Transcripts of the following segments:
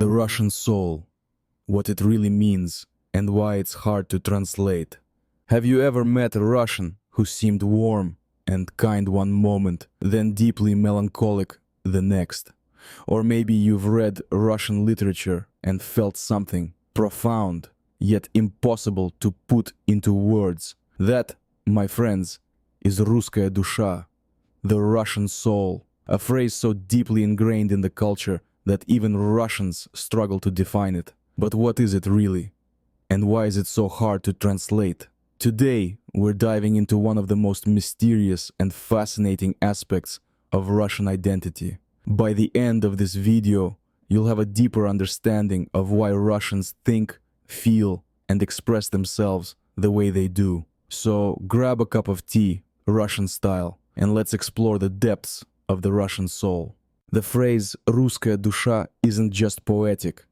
The Russian soul, what it really means and why it's hard to translate. Have you ever met a Russian who seemed warm and kind one moment, then deeply melancholic the next? Or maybe you've read Russian literature and felt something profound, yet impossible to put into words. That, my friends, is русская душа, the Russian soul, a phrase so deeply ingrained in the culture that even Russians struggle to define it. But what is it really? And why is it so hard to translate? Today, we're diving into one of the most mysterious and fascinating aspects of Russian identity. By the end of this video, you'll have a deeper understanding of why Russians think, feel, and express themselves the way they do. So grab a cup of tea, Russian style, and let's explore the depths of the Russian soul. The phrase русская душа isn't just poetic,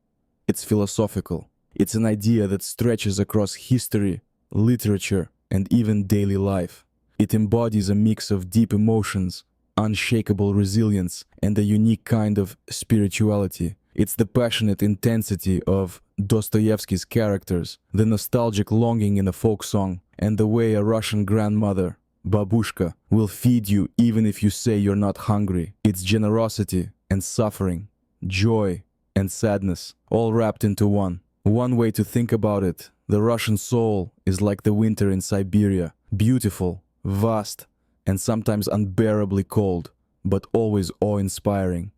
it's philosophical. It's an idea that stretches across history, literature, and even daily life. It embodies a mix of deep emotions, unshakable resilience, and a unique kind of spirituality. It's the passionate intensity of Dostoevsky's characters, the nostalgic longing in a folk song, and the way a Russian grandmother, babushka, will feed you even if you say you're not hungry. It's generosity and suffering, joy and sadness, all wrapped into one. One way to think about it, the Russian soul is like the winter in Siberia, beautiful, vast, and sometimes unbearably cold, but always awe-inspiring.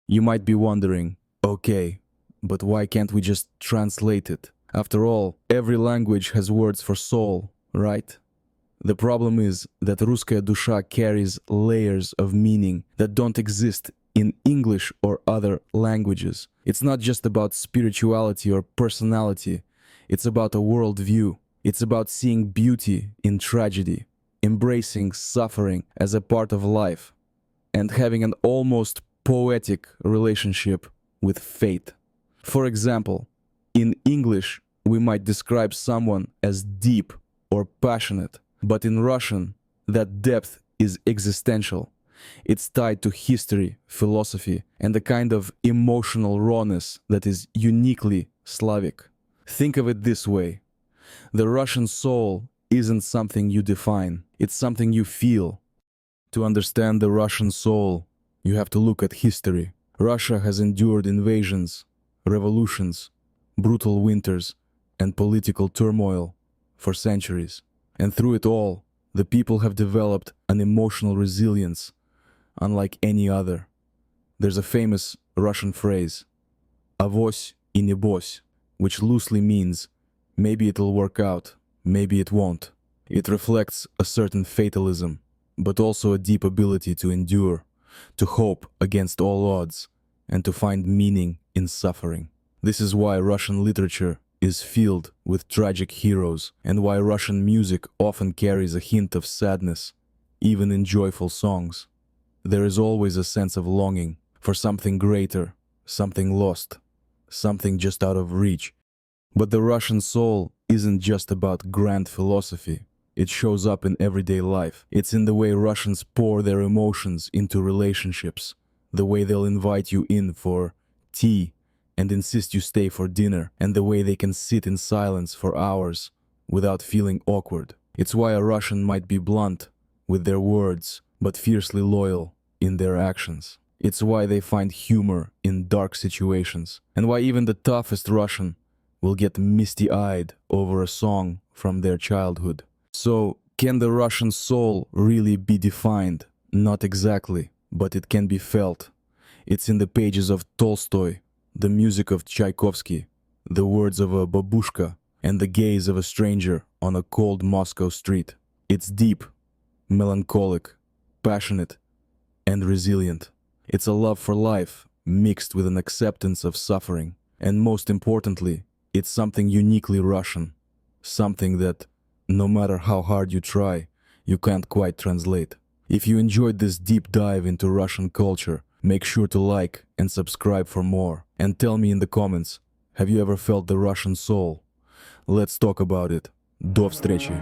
You might be wondering, okay, but why can't we just translate it? After all, every language has words for soul, right? The problem is that русская душа carries layers of meaning that don't exist in English or other languages. It's not just about spirituality or personality. It's about a worldview. It's about seeing beauty in tragedy, embracing suffering as a part of life, and having an almost poetic relationship with fate. For example, in English, we might describe someone as deep or passionate, but in Russian, that depth is existential. It's tied to history, philosophy, and a kind of emotional rawness that is uniquely Slavic. Think of it this way. The Russian soul isn't something you define, it's something you feel. To understand the Russian soul, you have to look at history. Russia has endured invasions, revolutions, brutal winters, and political turmoil for centuries. And through it all, the people have developed an emotional resilience unlike any other. There's a famous Russian phrase, avось и небось, which loosely means maybe it'll work out, maybe it won't. It reflects a certain fatalism, but also a deep ability to endure, to hope against all odds, and to find meaning in suffering. This is why Russian literature is filled with tragic heroes, and why Russian music often carries a hint of sadness, even in joyful songs. There is always a sense of longing for something greater, something lost, something just out of reach. But the Russian soul isn't just about grand philosophy. It shows up in everyday life. It's in the way Russians pour their emotions into relationships, the way they'll invite you in for tea and insist you stay for dinner, and the way they can sit in silence for hours without feeling awkward. It's why a Russian might be blunt with their words, but fiercely loyal in their actions. It's why they find humor in dark situations, and why even the toughest Russian will get misty-eyed over a song from their childhood. So, can the Russian soul really be defined? Not exactly, but it can be felt. It's in the pages of Tolstoy, the music of Tchaikovsky, the words of a babushka, and the gaze of a stranger on a cold Moscow street. It's deep, melancholic, passionate, and resilient. It's a love for life mixed with an acceptance of suffering. And most importantly, it's something uniquely Russian, something that, no matter how hard you try, you can't quite translate. If you enjoyed this deep dive into Russian culture, make sure to like and subscribe for more. And tell me in the comments, have you ever felt the Russian soul? Let's talk about it. До встречи!